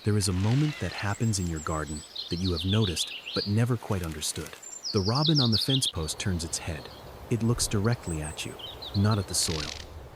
There is a moment that happens in your garden that you have noticed but never quite understood. The robin on the fence post turns its head. It looks directly at you, not at the soil,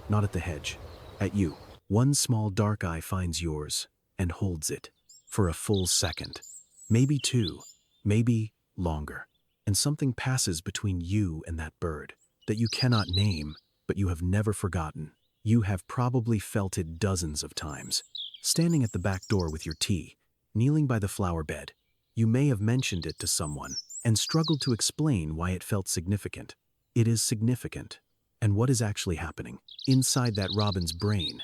not at the hedge, at you. One small dark eye finds yours and holds it for a full second, maybe two, maybe longer. And something passes between you and that bird that you cannot name, but you have never forgotten. You have probably felt it dozens of times. Standing at the back door with your tea, kneeling by the flower bed, you may have mentioned it to someone and struggled to explain why it felt significant. It is significant. And what is actually happening inside that robin's brain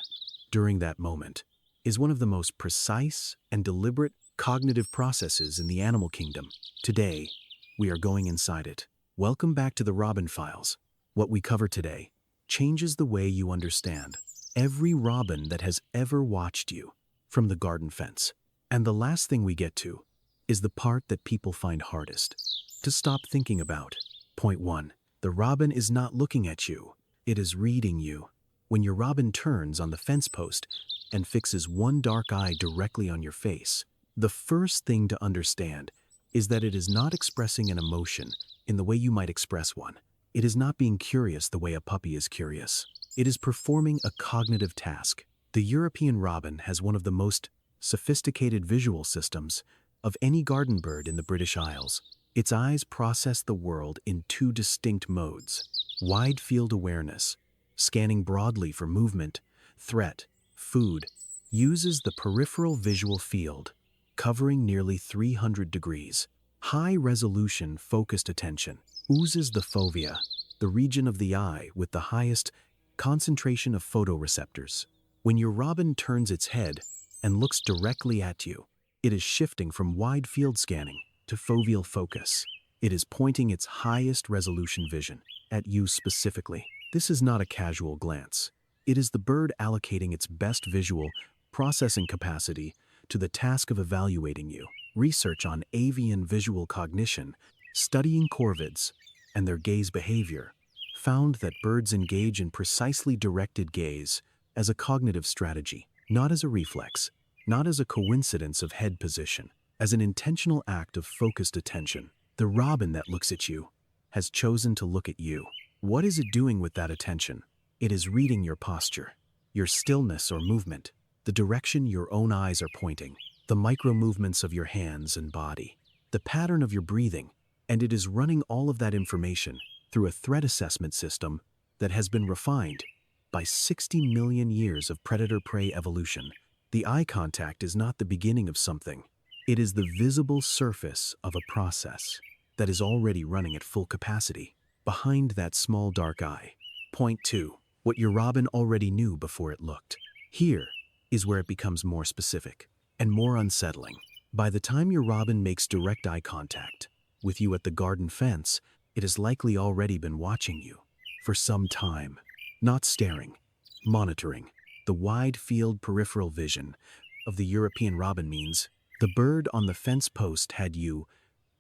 during that moment is one of the most precise and deliberate cognitive processes in the animal kingdom. Today, we are going inside it. Welcome back to the Robin Files. What we cover today changes the way you understand every robin that has ever watched you from the garden fence. And the last thing we get to is the part that people find hardest to stop thinking about. Point 1. The robin is not looking at you. It is reading you. When your robin turns on the fence post and fixes one dark eye directly on your face, the first thing to understand is that it is not expressing an emotion in the way you might express one. It is not being curious the way a puppy is curious. It is performing a cognitive task. The European robin has one of the most sophisticated visual systems of any garden bird in the British Isles. Its eyes process the world in two distinct modes: wide field awareness, scanning broadly for movement, threat, food, uses the peripheral visual field, covering nearly 300 degrees. High-resolution focused attention oozes the fovea, the region of the eye with the highest concentration of photoreceptors. When your robin turns its head and looks directly at you, it is shifting from wide field scanning to foveal focus. It is pointing its highest resolution vision at you specifically. This is not a casual glance. It is the bird allocating its best visual processing capacity to the task of evaluating you. Research on avian visual cognition, studying corvids and their gaze behavior, found that birds engage in precisely directed gaze as a cognitive strategy, not as a reflex, not as a coincidence of head position, as an intentional act of focused attention. The robin that looks at you has chosen to look at you. What is it doing with that attention? It is reading your posture, your stillness or movement, the direction your own eyes are pointing, the micro movements of your hands and body, the pattern of your breathing, and it is running all of that information through a threat assessment system that has been refined by 60 million years of predator-prey evolution. The eye contact is not the beginning of something. It is the visible surface of a process that is already running at full capacity behind that small dark eye. Point 2. What your robin already knew before it looked. Here is where it becomes more specific and more unsettling. By the time your robin makes direct eye contact with you at the garden fence, it has likely already been watching you for some time, not staring, monitoring. The wide field peripheral vision of the European robin means the bird on the fence post had you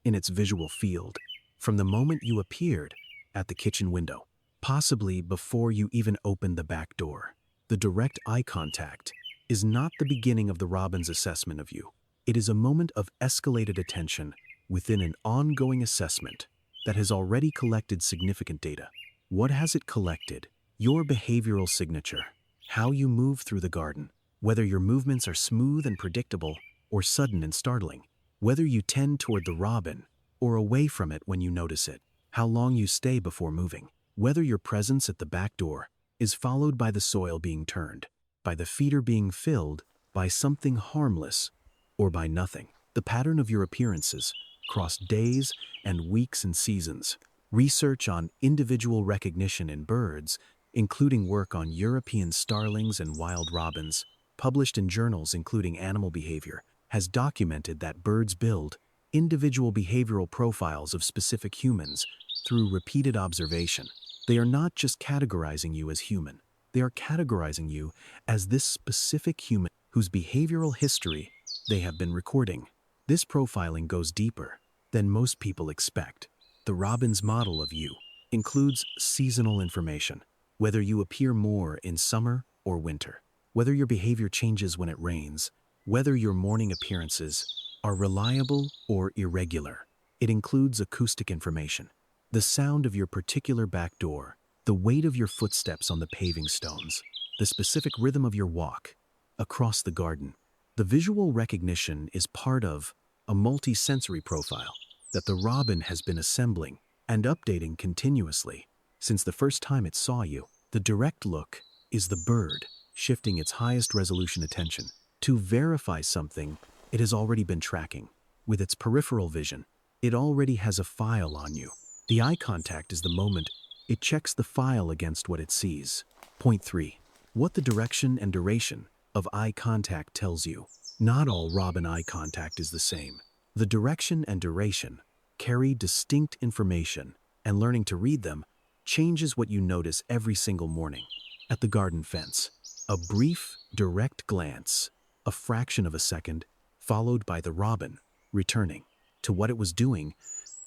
in its visual field from the moment you appeared at the kitchen window, possibly before you even opened the back door. The direct eye contact is not the beginning of the robin's assessment of you. It is a moment of escalated attention within an ongoing assessment that has already collected significant data. What has it collected? Your behavioral signature, how you move through the garden, whether your movements are smooth and predictable or sudden and startling, whether you tend toward the robin or away from it when you notice it, how long you stay before moving, whether your presence at the back door is followed by the soil being turned, by the feeder being filled, by something harmless, or by nothing. The pattern of your appearances across days and weeks and seasons. Research on individual recognition in birds, including work on European starlings and wild robins, published in journals including Animal Behavior, has documented that birds build individual behavioral profiles of specific humans through repeated observation. They are not just categorizing you as human. They are categorizing you as this specific human whose behavioral history they have been recording. This profiling goes deeper than most people expect. The robin's model of you includes seasonal information, whether you appear more in summer or winter, whether your behavior changes when it rains whether your morning appearances are reliable or irregular. It includes acoustic information, the sound of your particular back door, the weight of your footsteps on the paving stones, the specific rhythm of your walk across the garden. The visual recognition is part of a multi-sensory profile that the robin has been assembling and updating continuously since the first time it saw you. The direct look is the bird shifting its highest resolution attention to verify something it has already been tracking. With its peripheral vision, it already has a file on you. The eye contact is the moment it checks the file against what it sees. Point 3. What the direction and duration of eye contact tells you. Not all robin eye contact is the same. The direction and duration carry distinct information, and learning to read them changes what you notice every single morning. At the garden fence, a brief, direct glance, a fraction of a second, followed by the robin returning to what it was doing,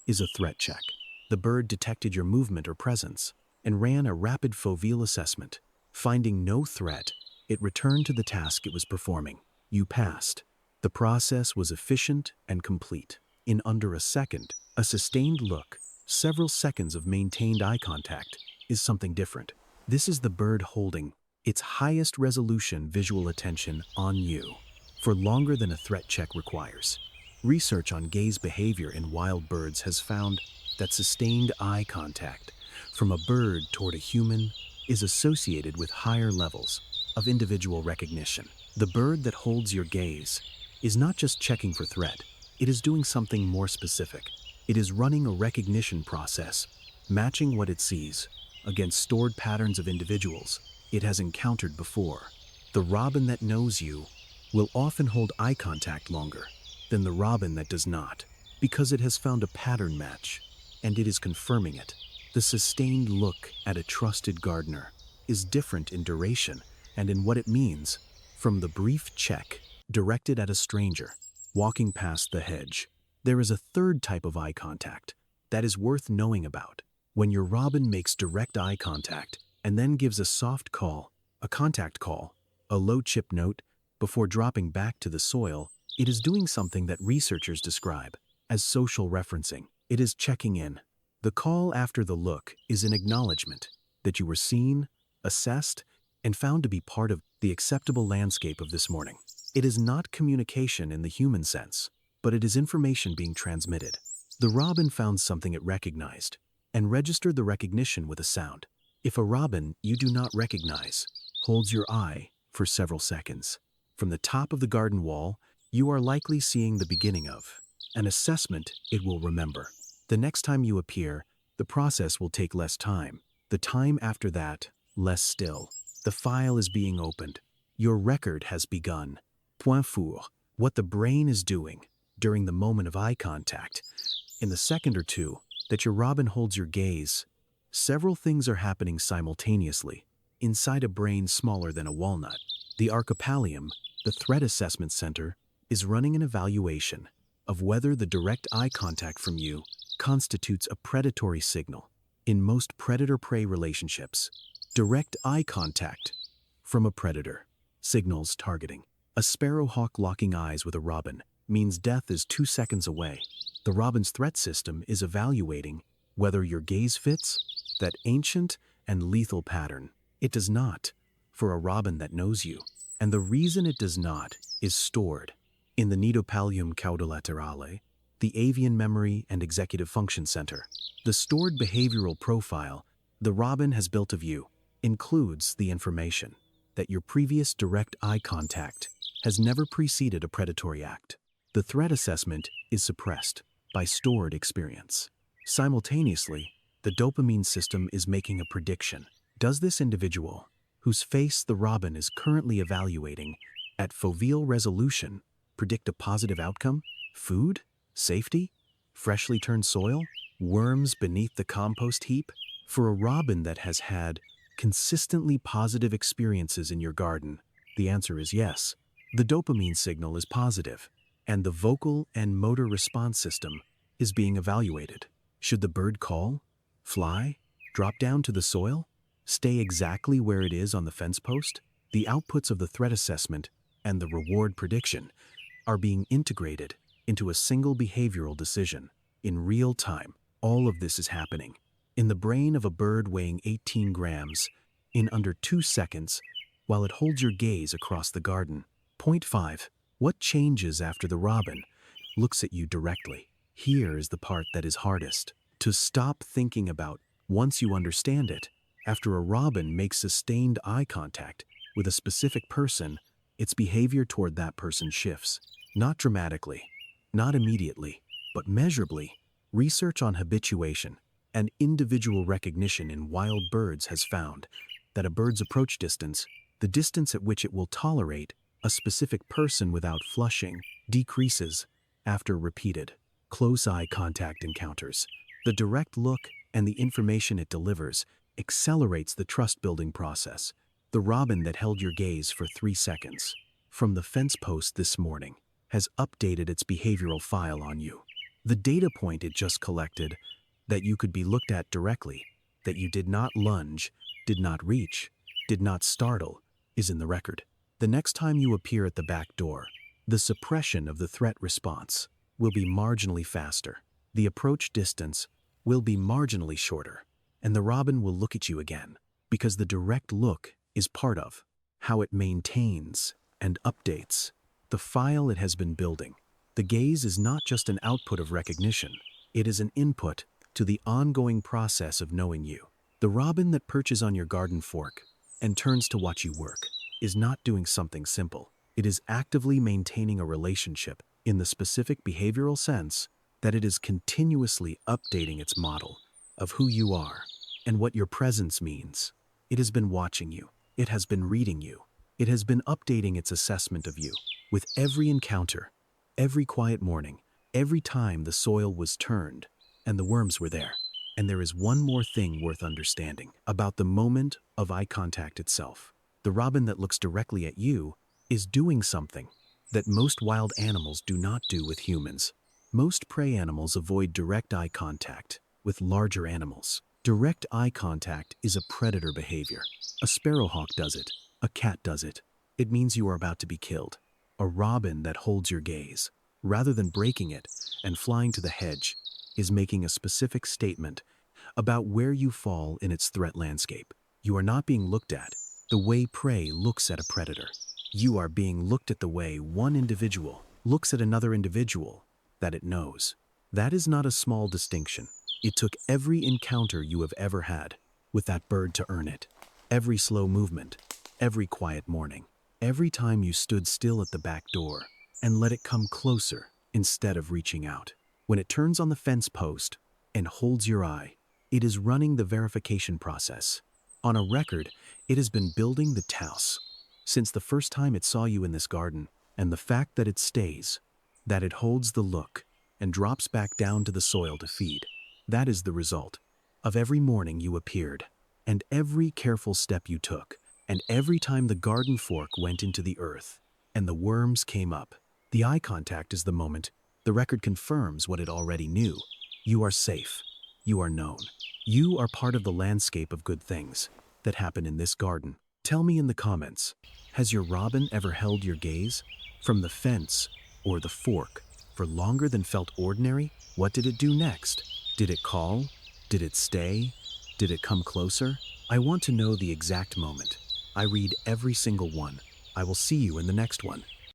is a threat check. The bird detected your movement or presence and ran a rapid foveal assessment. Finding no threat, it returned to the task it was performing. You passed. The process was efficient and complete. In under a second, a sustained look, several seconds of maintained eye contact, is something different. This is the bird holding its highest resolution visual attention on you for longer than a threat check requires. Research on gaze behavior in wild birds has found that sustained eye contact from a bird toward a human is associated with higher levels of individual recognition. The bird that holds your gaze is not just checking for threat, it is doing something more specific. It is running a recognition process, matching what it sees against stored patterns of individuals it has encountered before. The robin that knows you will often hold eye contact longer than the robin that does not, because it has found a pattern match, and it is confirming it. The sustained look at a trusted gardener is different in duration and in what it means from the brief check directed at a stranger walking past the hedge. There is a third type of eye contact that is worth knowing about. When your robin makes direct eye contact and then gives a soft call, a contact call, a low chip note before dropping back to the soil, it is doing something that researchers describe as social referencing. It is checking in. The call after the look is an acknowledgement that you were seen, assessed, and found to be part of the acceptable landscape of this morning. It is not communication in the human sense, but it is information being transmitted. The robin found something it recognized and registered the recognition with a sound. If a robin you do not recognize holds your eye for several seconds, from the top of the garden wall, you are likely seeing the beginning of an assessment it will remember. The next time you appear, the process will take less time. The time after that, less still. The file is being opened. Your record has begun. Point four. What the brain is doing during the moment of eye contact. In the second or two that your robin holds your gaze, several things are happening simultaneously inside a brain smaller than a walnut. The archipallium, the threat assessment center, is running an evaluation of whether the direct eye contact from you constitutes a predatory signal. In most predator-prey relationships, direct eye contact from a predator signals targeting. A sparrowhawk locking eyes with a robin means death is 2 seconds away. The robin's threat system is evaluating whether your gaze fits that ancient and lethal pattern. It does not for a robin that knows you, and the reason it does not is stored in the nidopallium caudolaterale, the avian memory and executive function center. The stored behavioral profile the robin has built of you includes the information that your previous direct eye contact has never preceded a predatory act. The threat assessment is suppressed by stored experience. Simultaneously, the dopamine system is making a prediction. Does this individual, whose face the robin is currently evaluating at foveal resolution, predict a positive outcome? Food? Safety? Freshly turned soil? Worms beneath the compost heap? For a robin that has had consistently positive experiences in your garden, the answer is yes. The dopamine signal is positive, and the vocal and motor response system is being evaluated. Should the bird call, fly, drop down to the soil, stay exactly where it is on the fence post? The outputs of the threat assessment and the reward prediction are being integrated into a single behavioral decision. In real time, all of this is happening in the brain of a bird weighing 18 grams in under 2 seconds while it holds your gaze across the garden. Point 5. What changes after the robin looks at you directly? Here is the part that is hardest to stop thinking about once you understand it. After a robin makes sustained eye contact with a specific person, its behavior toward that person shifts. Not dramatically, not immediately, but measurably. Research on habituation and individual recognition in wild birds has found that a bird's approach distance, the distance at which it will tolerate a specific person without flushing, decreases after repeated close eye contact encounters. The direct look and the information it delivers accelerates the trust-building process. The robin that held your gaze for 3 seconds from the fence post this morning has updated its behavioral file on you. The data point it just collected, that you could be looked at directly, that you did not lunge, did not reach, did not startle, is in the record. The next time you appear at the back door, the suppression of the threat response will be marginally faster. The approach distance will be marginally shorter, and the robin will look at you again, because the direct look is part of how it maintains and updates the file it has been building. The gaze is not just an output of recognition, it is an input to the ongoing process of knowing you. The robin that perches on your garden fork and turns to watch you work is not doing something simple. It is actively maintaining a relationship in the specific behavioral sense that it is continuously updating its model of who you are and what your presence means. It has been watching you. It has been reading you. It has been updating its assessment of you. With every encounter, every quiet morning, every time the soil was turned and the worms were there. And there is one more thing worth understanding about the moment of eye contact itself. The robin that looks directly at you is doing something that most wild animals do not do with humans. Most prey animals avoid direct eye contact with larger animals. Direct eye contact is a predator behavior. A sparrowhawk does it. A cat does it. It means you are about to be killed. A robin that holds your gaze, rather than breaking it and flying to the hedge, is making a specific statement about where you fall in its threat landscape. You are not being looked at the way prey looks at a predator. You are being looked at the way one individual looks at another individual that it knows. That is not a small distinction. It took every encounter you have ever had with that bird to earn it. Every slow movement, every quiet morning, every time you stood still at the back door and let it come closer instead of reaching out. When it turns on the fence post and holds your eye, it is running the verification process. On a record, it has been building the house since the first time it saw you in this garden, and the fact that it stays, that it holds the look and drops back down to the soil to feed, that is the result of every morning you appeared, and every careful step you took, and every time the garden fork went into the earth and the worms came up. The eye contact is the moment the record confirms what it already knew. You are safe. You are known. You are part of the landscape of good things that happen in this garden. Tell me in the comments, has your robin ever held your gaze from the fence or the fork for longer than felt ordinary? What did it do next? Did it call? Did it stay? Did it come closer? I want to know the exact moment. I read every single one. I will see you in the next one.